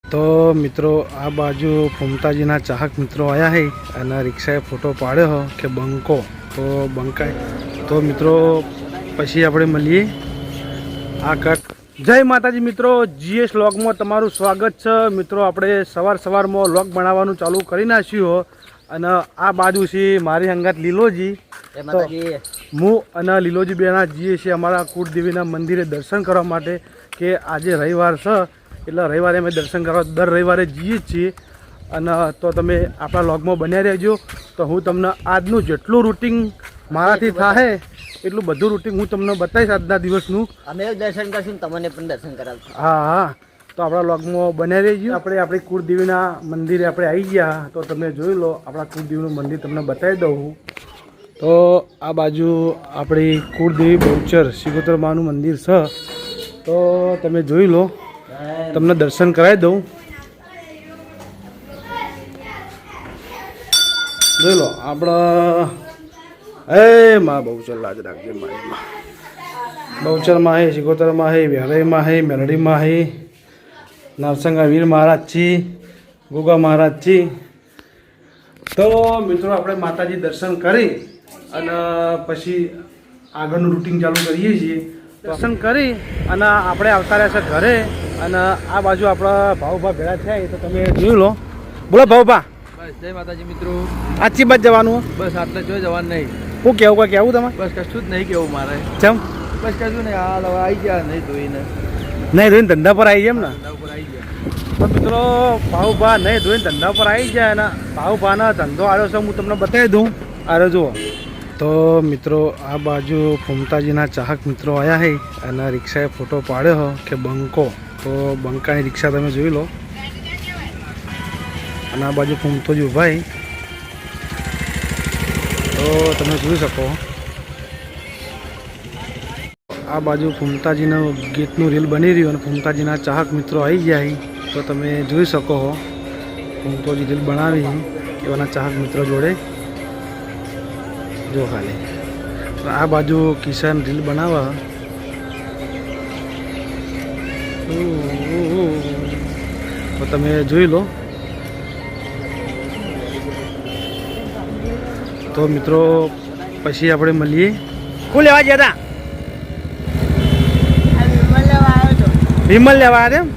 તો મિત્રો આ બાજુ ફૂમતાજીના ચાહક મિત્રો આવ્યા છે અને રિક્ષાએ ફોટો પાડ્યો કે બંકો તો બંકાય તો મિત્રો પછી આપણે મળીએ આ કટ જય માતાજી મિત્રો જીએસ વ્લોગમાં તમારું સ્વાગત છે મિત્રો આપણે સવારમાં વ્લોગ બનાવવાનું ચાલુ કરી નાખ્યું અને આ બાજુ છે મારી અંગાત લીલોજી હું અને લીલોજી બેના જઈએ છીએ અમારા કુળદેવીના મંદિરે દર્શન કરવા માટે કે આજે રવિવાર છે એટલે રવિવારે અમે દર્શન કરવા દર રવિવારે જઈએ જ છીએ અને તો તમે આપણા વ્લોગમાં બન્યા રહેજો તો હું તમને આજનું જેટલું રૂટિન મારાથી થાય એટલું બધું રૂટિન હું તમને બતાવીશ આજના દિવસનું અમે દર્શન કરશું તમને પણ દર્શન કરાવશું હા તો આપણા વ્લોગમાં બન્યા રહેજો આપણે આપણી કુળદેવીના મંદિરે આપણે આવી ગયા તો તમે જોઈ લો આપણા કુળદેવીનું મંદિર તમને બતાવી દઉં તો આ બાજુ આપણી કુળદેવી બહુચર સિગોતર માનું મંદિર છે તો તમે જોઈ લો તમને દર્શન કરાવી દઉં જોઈ લો આપણા એ માં બહુચર લાજ રાખજે મારીમાં બહુચરમાં હે સિગોતરમાં હે વેરાઈમાં હે મેલડીમાં હે નરસંગા વીર મહારાજજી ગોગા મહારાજજી તો મિત્રો આપણે માતાજી દર્શન કરી અને પછી આગળનું રૂટિન ચાલુ કરીએ છીએ દર્શન કરી અને આપણે આવતા રહેશે ઘરે અને આ બાજુ આપણા ભાવભા ભેળા થયા તો તમે જોઈ લો બોલો ભાવભા બસ જય માતાજી મિત્રો આછી બાદ જવાનું બસ આટલે જોઈ જવાનું નહીં હું કેવું કોઈ કેવું તમે બસ કશું જ નહીં કેવું મારે ચમ બસ કશું નહીં હાલ હવે આવી ગયા નહીં ધોઈને નહીં ધોઈને ધંધા પર આવી જાય એમ ને ઉપર આવી ગયા તો મિત્રો ભાવભા નહીં ધોઈને ધંધા પર આવી જાય અને ભાવભાનો ધંધો આવ્યો છે હું તમને બતાવી દઉં આરે જુઓ તો મિત્રો આ બાજુ ફૂમતાજીના ચાહક મિત્રો આવ્યા છે અને રિક્ષાએ ફોટો પાડ્યો કે બંકો તો બંકાની રિક્ષા તમે જોઈ લો અને આ બાજુ ફૂમતોજી ઊભા તો તમે જોઈ શકો આ બાજુ ફૂમતાજીનું ગીતનું રીલ બની રહ્યું અને ફૂમતાજીના ચાહક મિત્રો આવી ગયા તો તમે જોઈ શકો ફૂમતોજી રીલ બનાવી એવાના ચાહક મિત્રો જોડે જો ખાલી આ બાજુ કિશન રીલ બનાવવા તો તમે જોઈ લો તો મિત્રો પછી આપણે મળીએ શું લેવા ગયા હતા વિમલ લેવા આવ્યા એમ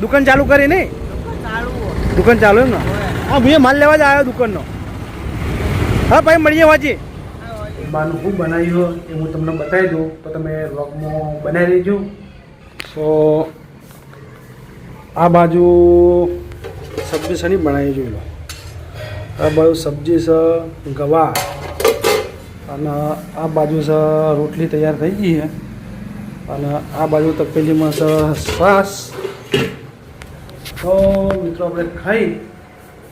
દુકાન ચાલુ કરી નહીં દુકાન ચાલુ એમ ને હા ભાઈ માલ લેવા જ આવ્યો દુકાનનો હા ભાઈ મળીએ વાંચી બાનું ખૂબ બનાવ્યું એ હું તમને બતાવી દઉં તો તમે વ્લોગમાં બનાવી દેજો તો આ બાજુ સબ્જી શની બનાવી જોઈ લો આ બાજુ સબ્જી છે ગવા અને આ બાજુ છે રોટલી તૈયાર થઈ ગઈ છે અને આ બાજુ તપેલીમાં છે શ્વાસ તો મિત્રો આપણે ખાઈ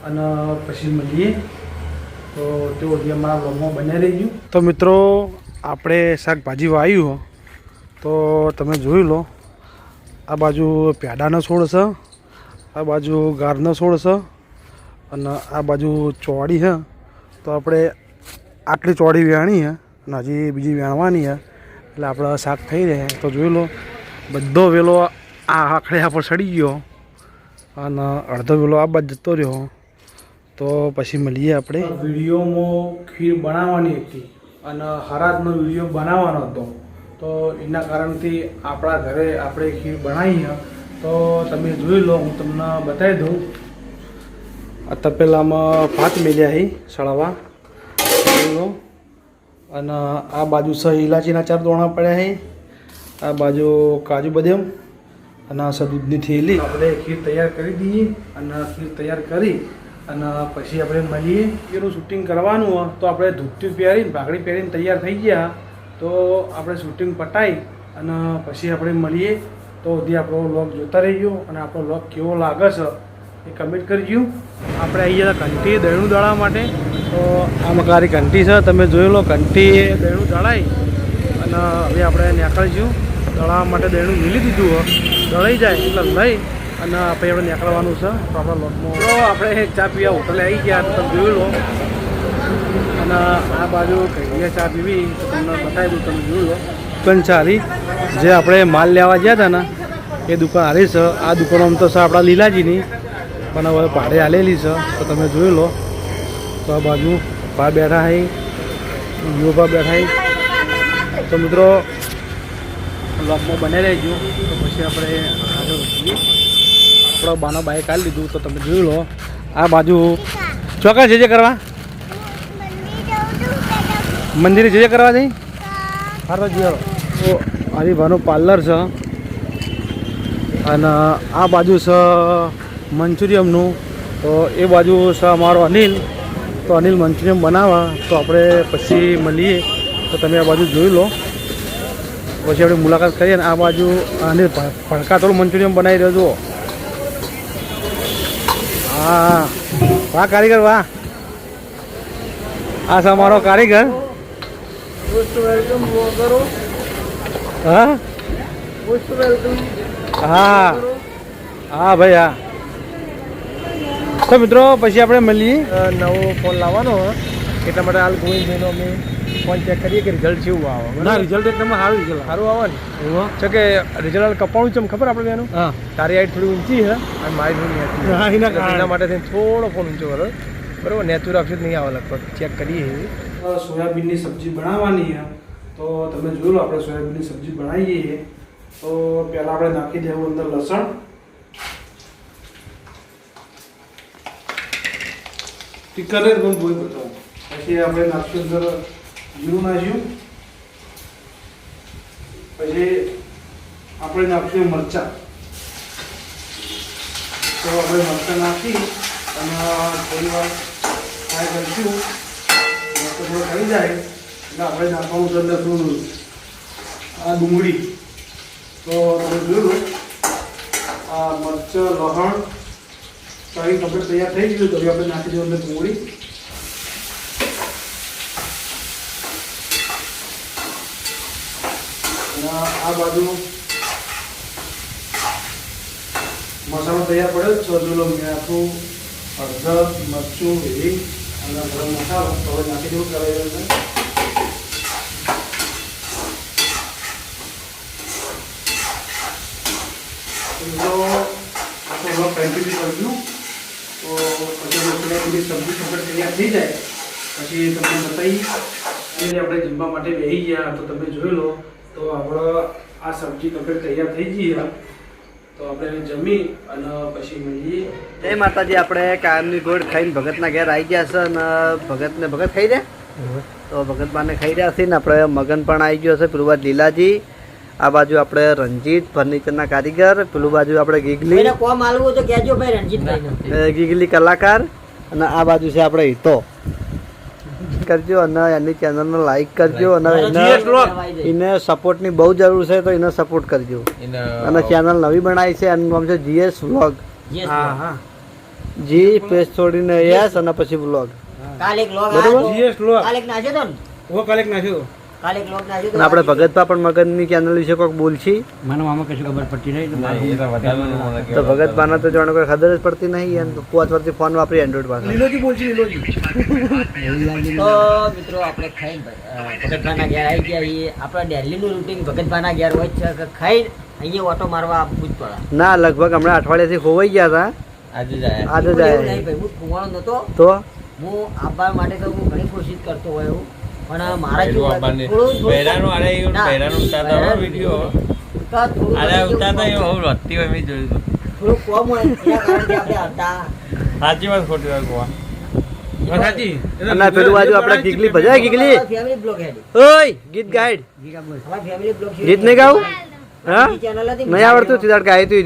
અને પછી મળીએ તો તેઓ અમારા વ્લોગમાં બન્યા રહી ગયું તો મિત્રો આપણે શાકભાજી વાવ્યું તો તમે જોઈ લો આ બાજુ પ્યાડાનો છોડ છે આ બાજુ ગારનો છોડ છે અને આ બાજુ ચોળી છે તો આપણે આટલી ચોળી વેણી છે અને હજી બીજી વેણવાની છે એટલે આપણે શાક થઈ રહે તો જોઈ લો બધો વેલો આ આખડ્યા પર સડી ગયો અને અડધો વેલો આ બાજુ જતો રહ્યો તો પછી મળીએ આપણે વિડીયોમાં ખીર બનાવવાની હતી અને હરાજનો વિડીયો બનાવવાનો હતો તો એના કારણથી આપણા ઘરે આપણે ખીર બનાવી તો તમે જોઈ લો હું તમને બતાવી દઉં આ તપેલામાં ભાત મેલ્યા છે સળવા જોઈ લો અને આ બાજુ સ ઇલાચીના 4 દોણા પડ્યા છે આ બાજુ કાજુ બદામ અને આ દૂધની થેલી આપણે ખીર તૈયાર કરી દઈએ અને ખીર તૈયાર કરી અને પછી આપણે મળીએ એનું શૂટિંગ કરવાનું હોય તો આપણે ધૂપથી પહેરીને ભાગડી પહેરીને તૈયાર થઈ ગયા તો આપણે શૂટિંગ પટાઈ અને પછી આપણે મળીએ તો સુધી આપણો વ્લોગ જોતા રહીજો અને આપણો વ્લોગ કેવો લાગે છે એ કમેન્ટ કરજો આપણે આવી ગયા ઘંટી દહીંનું દળવા માટે તો આ મકારી ઘંટી છે તમે જોઈ લો ઘંટી દહીંનું દળાઈ અને હવે આપણે નીકળીશું દળવા માટે દહીંનું મિલી દીધું હોય દળાઈ જાય એટલે લઈ અને પછી આપણે નીકળવાનું છે તો આપણા લોટમાં તો આપણે ચા પીવા હોટલે આવી ગયા તો તમે જોઈ લો અને આ બાજુ કહીએ ચા પીવી તો તમને બતાવી દઉં તમે જોઈ લો દુકાન ચાલી જે આપણે માલ લેવા ગયા હતા ને એ દુકાન હારી છે. આ દુકાનો આમ તો છે આપણા લીલાજીની, પણ હવે ભાડે આલેલી છે. તો તમે જોઈ લો. તો આ બાજુ ભા બેઠા હે, યુવા બેઠા હે. તો મિત્રો બ્લોગમાં બને રહેજો. તો પછી આપણે આગળ વધીએ. આપણો બાનો બાઈક કાઢી લીધું. તો તમે જોઈ લો. આ બાજુ ચોક્કસ જે કરવા મંદિરે જે કરવા જઈ હા તો જીઓ. તો હરિભાનું પાર્લર છે અને આ બાજુ છે મંચુરિયમનું. તો એ બાજુ છે અમારો અનિલ. તો અનિલ મંચુરિયમ બનાવવા. તો આપણે પછી મળીએ. તો તમે આ બાજુ જોઈ લો. પછી આપણે મુલાકાત કરીએ. ને આ બાજુ અનિલ ભડકા થોડું મંચુરિયમ બનાવી રહ્યો જુઓ. હા વાહ કારીગર વાહ. આ છે અમારો કારીગર. હા હા હા ભાઈ હા. તો મિત્રો પછી આપણે મળીએ. નવો ફોન લાવવાનો એટલા માટે હાલ ગોવિંદભાઈનો અમે ફોન ચેક કરીએ કે રિઝલ્ટ કેવું આવે. ના રિઝલ્ટ એકદમ સારું રિઝલ્ટ સારું આવે ને છે કે રિઝલ્ટ કપાણું છે ખબર આપણે એનું. હા તારી હાઈટ થોડી ઊંચી છે અને મારી થોડી નેચું. હા એના માટે થઈને થોડો ફોન ઊંચો કરો બરાબર. નેચું રાખશું જ નહીં આવે લગભગ. ચેક કરીએ. સોયાબીનની સબ્જી બનાવવાની છે. તો તમે જોઈ લો. આપણે સોયાબીનની સબ્જી બનાવીએ છીએ. તો પહેલાં આપણે નાખી દેવું અંદર લસણ. ટીકરે પણ બોઈ બતાવું. પછી આપણે નાખશું અંદર જીરું નાખ્યું. પછી આપણે નાખશું મરચાં. તો આપણે મરચાં નાખી અને થોડી વાર ફ્રાય કરીશું. થોડો થઈ જાય એટલે આપણે નાખવાનું છે અંદર થોડું આ ડુંગળી. તો તમે જોયું આ મરચાં લસણ તળી કમ્પ્લીટ તૈયાર થઈ ગયું. તો આપણે નાખી દઉં અંદર ડુંગળી. અને આ બાજુ મસાલો તૈયાર પડ્યો જ છે. જોલો મીઠું હળદર મરચું હિંગ અને ગરમ મસાલો. તો હવે નાખી દેવું કરાવી અંદર. આપણો કન્ટિન્યુ કરજો. તો પછી બધી સબ્જી કમ્પ્લીટ તૈયાર થઈ જાય પછી તમને બતાવી. અને આપણે જમવા માટે બેસી ગયા. તો તમે જોઈ લો. તો આપણો આ સબ્જી કમ્પ્લીટ તૈયાર થઈ ગઈ. તો આપણે જમી અને પછી મળીએ. જય માતાજી. આપણે કાયમની ગોળ ખાઈને ભગતના ઘેર આવી ગયા છે અને ભગત ખાઈ રહ્યા. તો ભગત બાને ખાઈ રહ્યા છે ને આપણે મગન પણ આવી ગયો છે. પેલું બાજુ લીલાજી, આ બાજુ આપણે રંજીત ફર્નિચરના કારીગર, પેલું બાજુ આપણે ગીગલી કોમ આલવું તો કહેજો ભાઈ રણજીતભાઈ. ગીગલી કલાકાર અને આ બાજુ છે આપણે હિતો. કરજો અને એની ચેનલને લાઈક કરજો અને એને સપોર્ટની બહુ જરૂર છે. તો એને સપોર્ટ કરજો. અને ચેનલ નવી બનાવી છે. એનું નામ છે GS વ્લોગ. હા હા જી પેજ છોડીને યસ અને પછી વ્લોગ. કાલે એક લોગ બરોબર? GS vlog. કાલે એક નાખ્યો તો ને ઓ કાલે નાખ્યો. કાલે એક લોગ નાખ્યો અને આપણે ભગતભા પણ મગનની ચેનલ વિશે કોઈક બોલશી. મને આમાં કશું ખબર પડતી નહીં. તો ભગતભાને તો જાણે કોઈ ખબર જ પડતી નહીં. એમ પોત વર્ષથી ફોન વાપરી એન્ડ્રોઈડ પાસે. લીલોજી બોલছি લીલોજી. તો મિત્રો આપણે ખાઈને ભગતભાના ઘેર આવી ગયા છીએ. આપણા દિલ્હીનું રૂટિંગ ભગતભાના ઘેર હોય છે કે ખાઈને અહીંયા ઓટો મારવા આપવું જ પડે. ના લગભગ હમણાં અઠવાડિયાથી ખોવાઈ ગયા હતા. આજે જ એવું આવ્યા. નહીં ભાઈ, હું ખુવાણો નહોતો. તો હું આવવા માટે તો હું ઘણી કોશિશ કરતો હોય એવું. પણ મારા જેવું હોય કે થોડું ના, થોડું કોમ હોય એના કારણે આપણે આવતા. અને પેલું બાજુ આપણે ગીગલી ભજાય. ગીગલી ફેમિલી બ્લોગ હેડી. ઓય ગીત ગાઈડ. અમારા ફેમિલી બ્લોગ ગીત નહીં ગાવું? હા ચેનલ હતી નહીં આવડતું. સીધા ગાય તું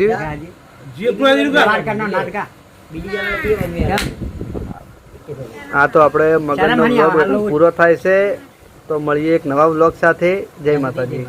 જે પુરાની કા બીજી ચેનલ હતી મમ્મી. આ તો આપણે મગનનો વ્લોગ પૂરો થાય છે. તો મળીએ એક નવા વ્લોગ સાથે. જય માતાજી.